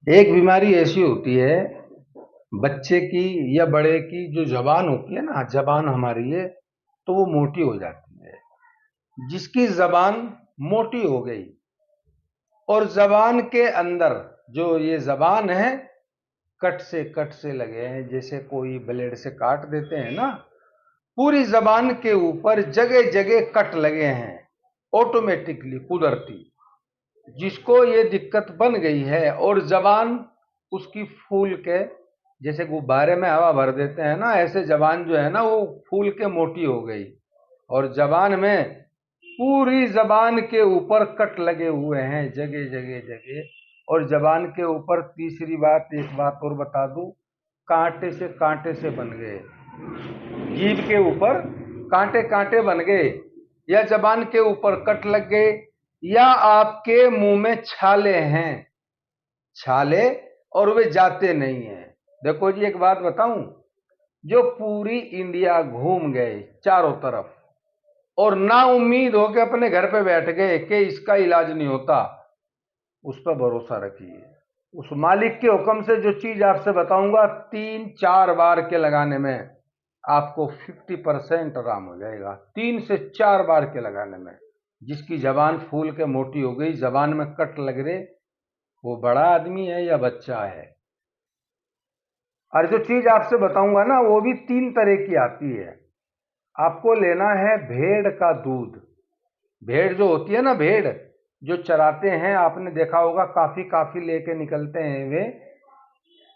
एक बीमारी ऐसी होती है बच्चे की या बड़े की, जो जबान होती है ना, जबान हमारी है तो वो मोटी हो जाती है। जिसकी जबान मोटी हो गई और जबान के अंदर जो ये जबान है, कट से लगे हैं, जैसे कोई ब्लेड से काट देते हैं ना, पूरी जबान के ऊपर जगह जगह कट लगे हैं, ऑटोमेटिकली, कुदरती। जिसको ये दिक्कत बन गई है और जबान उसकी फूल के, जैसे गुब्बारे में हवा भर देते हैं ना, ऐसे जबान जो है ना वो फूल के मोटी हो गई। और जबान में, पूरी जबान के ऊपर कट लगे हुए हैं, जगह जगह जगह। और जबान के ऊपर तीसरी बात, एक बात और बता दूं, कांटे से बन गए। जीभ के ऊपर कांटे कांटे बन गए, या जबान के ऊपर कट लग गए, या आपके मुंह में छाले हैं, छाले, और वे जाते नहीं हैं। देखो जी, एक बात बताऊं, जो पूरी इंडिया घूम गए चारों तरफ और ना उम्मीद हो के अपने घर पे बैठ गए कि इसका इलाज नहीं होता, उस पर भरोसा रखिए। उस मालिक के हुक्म से जो चीज आपसे बताऊंगा, 3-4 बार के लगाने में आपको 50% आराम हो जाएगा। 3 से 4 बार के लगाने में। जिसकी जबान फूल के मोटी हो गई, जबान में कट लग रहे, वो बड़ा आदमी है या बच्चा है। और जो चीज आपसे बताऊंगा ना, वो भी 3 तरह की आती है। आपको लेना है भेड़ का दूध। भेड़ जो होती है ना, भेड़ जो चराते हैं, आपने देखा होगा, काफी काफी लेके निकलते हैं वे।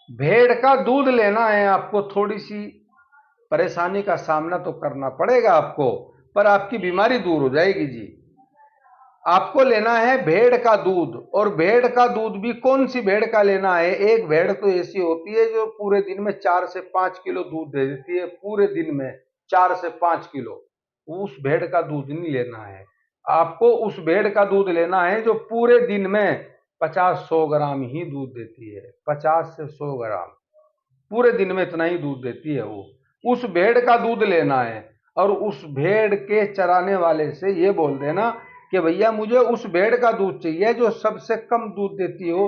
भेड़ का दूध लेना है आपको। थोड़ी सी परेशानी का सामना तो करना पड़ेगा आपको, पर आपकी बीमारी दूर हो जाएगी जी। आपको लेना है भेड़ का दूध। और भेड़ का दूध भी कौन सी भेड़ का लेना है? एक भेड़ तो ऐसी होती है जो पूरे दिन में 4 से 5 किलो दूध दे देती है, पूरे दिन में 4 से 5 किलो। उस भेड़ का दूध नहीं लेना है आपको। उस भेड़ का दूध लेना है जो पूरे दिन में 50-100 ग्राम ही दूध देती है। 50 से 100 ग्राम पूरे दिन में इतना ही दूध देती है वो। उस भेड़ का दूध लेना है। और उस भेड़ के चराने वाले से ये बोल देना कि भैया मुझे उस भेड़ का दूध चाहिए जो सबसे कम दूध देती हो,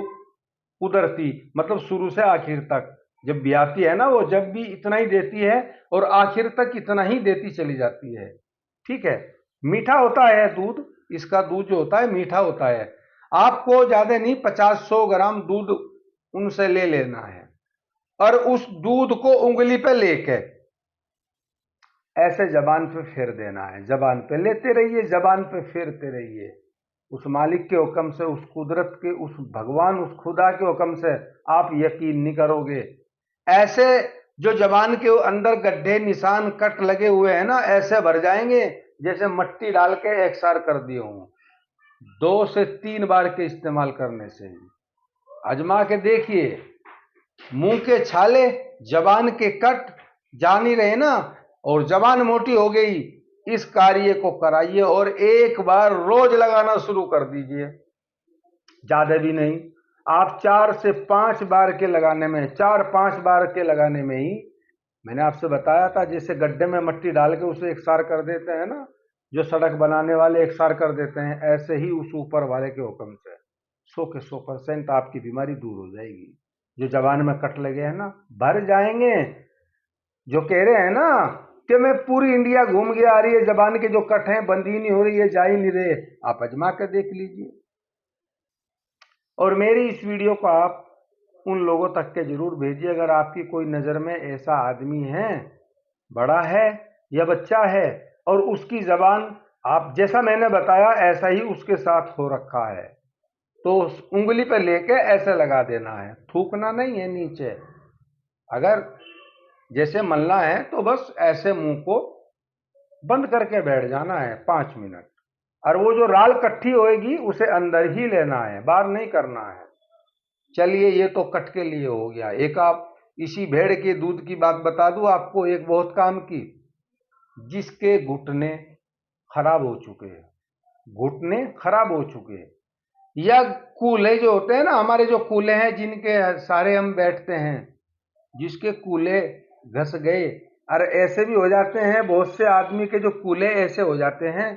कुदरती, मतलब शुरू से आखिर तक। जब ब्याती है ना, वो जब भी इतना ही देती है और आखिर तक इतना ही देती चली जाती है। ठीक है। मीठा होता है दूध, इसका दूध जो होता है मीठा होता है। आपको ज्यादा नहीं, 50-100 ग्राम दूध उनसे ले लेना है। और उस दूध को उंगली पे लेके ऐसे जबान पे फेर देना है। जबान पे लेते रहिए, जबान पे फेरते रहिए। उस मालिक के हुक्म से, उस कुदरत के, उस भगवान, उस खुदा के हुक्म से, आप यकीन नहीं करोगे। ऐसे जो जबान के अंदर गड्ढे, निशान, कट लगे हुए हैं ना, ऐसे भर जाएंगे जैसे मट्टी डाल के एकसार कर दिए हों। 2 से 3 बार के इस्तेमाल करने से ही आजमा के देखिए। मुंह के छाले, जबान के कट जा नहीं रहे ना, और जबान मोटी हो गई, इस कार्य को कराइए और एक बार रोज लगाना शुरू कर दीजिए। ज्यादा भी नहीं, आप 4 से 5 बार के लगाने में, 4-5 बार के लगाने में ही, मैंने आपसे बताया था, जैसे गड्ढे में मट्टी डाल के उसे एकसार कर देते हैं ना, जो सड़क बनाने वाले एकसार कर देते हैं, ऐसे ही उस ऊपर वाले के हुक्म से 100 के 100% आपकी बीमारी दूर हो जाएगी। जो जबान में कट लगे हैं ना, भर जाएंगे। जो कह रहे हैं ना कि मैं पूरी इंडिया घूम के आ रही है, जबान के जो कट हैं बंद ही नहीं हो रही है, जा ही नहीं रहे, आप आजमा कर देख लीजिए। और मेरी इस वीडियो को आप उन लोगों तक के जरूर भेजिए, अगर आपकी कोई नज़र में ऐसा आदमी है, बड़ा है या बच्चा है, और उसकी जबान, आप जैसा मैंने बताया ऐसा ही उसके साथ हो रखा है, तो उस उंगली पे लेके ऐसे लगा देना है, थूकना नहीं है नीचे। अगर जैसे मलना है तो बस ऐसे मुंह को बंद करके बैठ जाना है 5 मिनट। और वो जो राल इकट्ठी होएगी उसे अंदर ही लेना है, बाहर नहीं करना है। चलिए, ये तो कट के लिए हो गया। एक आप इसी भेड़ के दूध की बात बता दूं आपको, एक बहुत काम की। जिसके घुटने खराब हो चुके हैं, घुटने खराब हो चुके हैं, या कूल्हे जो होते हैं ना, हमारे जो कूल्हे हैं जिनके सारे हम बैठते हैं, जिसके कूल्हे घस गए, और ऐसे भी हो जाते हैं बहुत से आदमी के जो कूल्हे ऐसे हो जाते हैं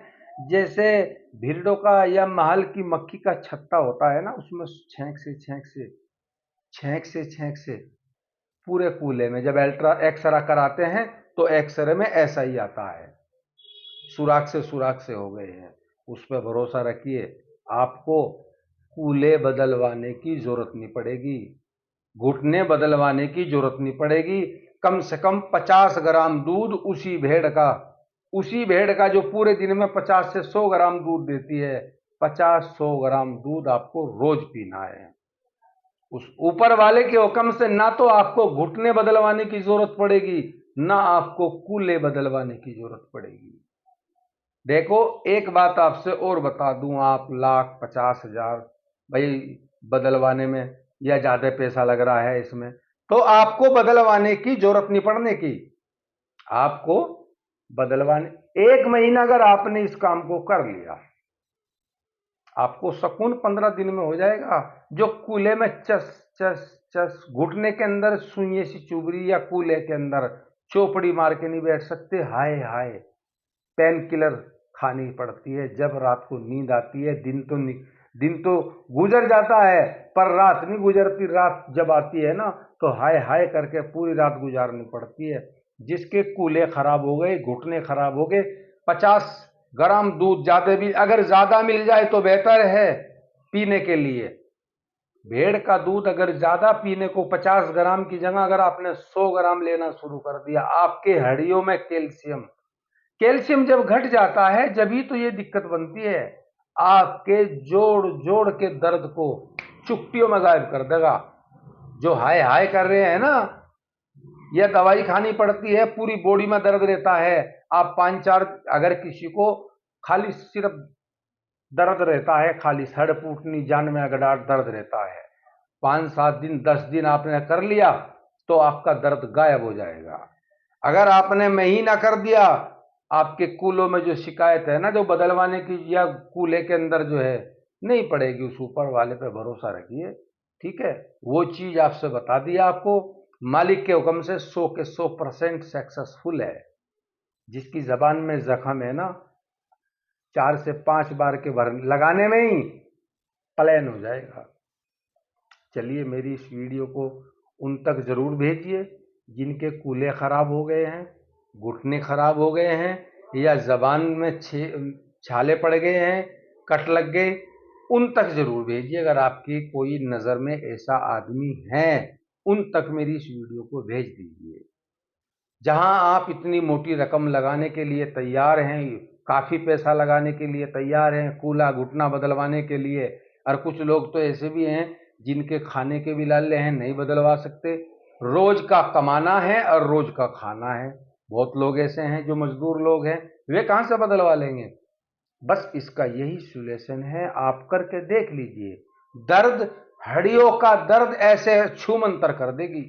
जैसे भिरडों का या महल की मक्खी का छत्ता होता है ना, उसमें छेंक से छेंक से पूरे कूल्हे में जब एक्सरा कराते हैं तो एक्सरे में ऐसा ही आता है, सुराख से हो गए हैं। उस पर भरोसा रखिए, आपको कूल्हे बदलवाने की जरूरत नहीं पड़ेगी, घुटने बदलवाने की जरूरत नहीं पड़ेगी। कम से कम 50 ग्राम दूध उसी भेड़ का जो पूरे दिन में 50 से 100 ग्राम दूध देती है, 50-100 ग्राम दूध आपको रोज पीना है। उस ऊपर वाले के हुक्म से ना तो आपको घुटने बदलवाने की जरूरत पड़ेगी, ना आपको कूल्हे बदलवाने की जरूरत पड़ेगी। देखो, एक बात आपसे और बता दूं, आप 1,50,000 भाई बदलवाने में या ज्यादा पैसा लग रहा है इसमें, तो आपको बदलवाने की जरूरत नहीं पड़ने की। आपको बदलवाने 1 महीना अगर आपने इस काम को कर लिया, आपको सुकून 15 दिन में हो जाएगा। जो कूल्हे में चस चस चस घुटने के अंदर सुइयां सी चुभ रही, या कूल्हे के अंदर चौपड़ी मार के नहीं बैठ सकते, हाय हाय पेन किलर खानी पड़ती है। जब रात को नींद आती है, दिन तो गुजर जाता है पर रात नहीं गुजरती। रात जब आती है ना तो हाय हाय करके पूरी रात गुजारनी पड़ती है। जिसके कूल्हे खराब हो गए, घुटने खराब हो गए, 50 ग्राम दूध ज्यादा भी अगर ज्यादा मिल जाए तो बेहतर है पीने के लिए। भेड़ का दूध अगर ज्यादा पीने को 50 ग्राम की जगह अगर आपने 100 ग्राम लेना शुरू कर दिया, आपके हड्डियों में कैल्शियम जब घट जाता है जब ही तो ये दिक्कत बनती है। आपके जोड़ जोड़ के दर्द को चुटकियों में गायब कर देगा। जो हाय हाय कर रहे हैं ना, यह दवाई खानी पड़ती है, पूरी बॉडी में दर्द रहता है। आप 5-4 अगर किसी को खाली सिर्फ दर्द रहता है, खाली सड़ फूटनी जान में अगड़ाट दर्द रहता है, 5-7 दिन 10 दिन आपने कर लिया तो आपका दर्द गायब हो जाएगा। अगर आपने महीना कर दिया, आपके कूलों में जो शिकायत है ना, जो बदलवाने की या कूल्हे के अंदर जो है, नहीं पड़ेगी। उस ऊपर वाले पे भरोसा रखिए, ठीक है। वो चीज आपसे बता दिया, आपको मालिक के हुक्म से 100 के 100% सक्सेसफुल है। जिसकी जबान में जख्म है ना, 4 से 5 बार के भर लगाने में ही प्लेन हो जाएगा। चलिए, मेरी इस वीडियो को उन तक जरूर भेजिए जिनके कूल्हे खराब हो गए हैं, घुटने खराब हो गए हैं, या जबान में छाले पड़ गए हैं, कट लग गए, उन तक जरूर भेजिए। अगर आपकी कोई नज़र में ऐसा आदमी है, उन तक मेरी इस वीडियो को भेज दीजिए। जहां आप इतनी मोटी रकम लगाने के लिए तैयार हैं, काफ़ी पैसा लगाने के लिए तैयार हैं कूल्हा घुटना बदलवाने के लिए, और कुछ लोग तो ऐसे भी हैं जिनके खाने के भी लाले हैं, नहीं बदलवा सकते। रोज का कमाना है और रोज का खाना है। बहुत लोग ऐसे हैं जो मजदूर लोग हैं, वे कहां से बदलवा लेंगे। बस इसका यही सॉल्यूशन है, आप करके देख लीजिए। दर्द, हड्डियों का दर्द ऐसे छूमंतर कर देगी।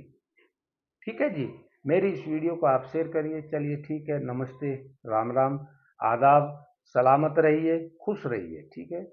ठीक है जी, मेरी इस वीडियो को आप शेयर करिए। चलिए ठीक है, नमस्ते, राम राम, आदाब, सलामत रहिए, खुश रहिए। ठीक है।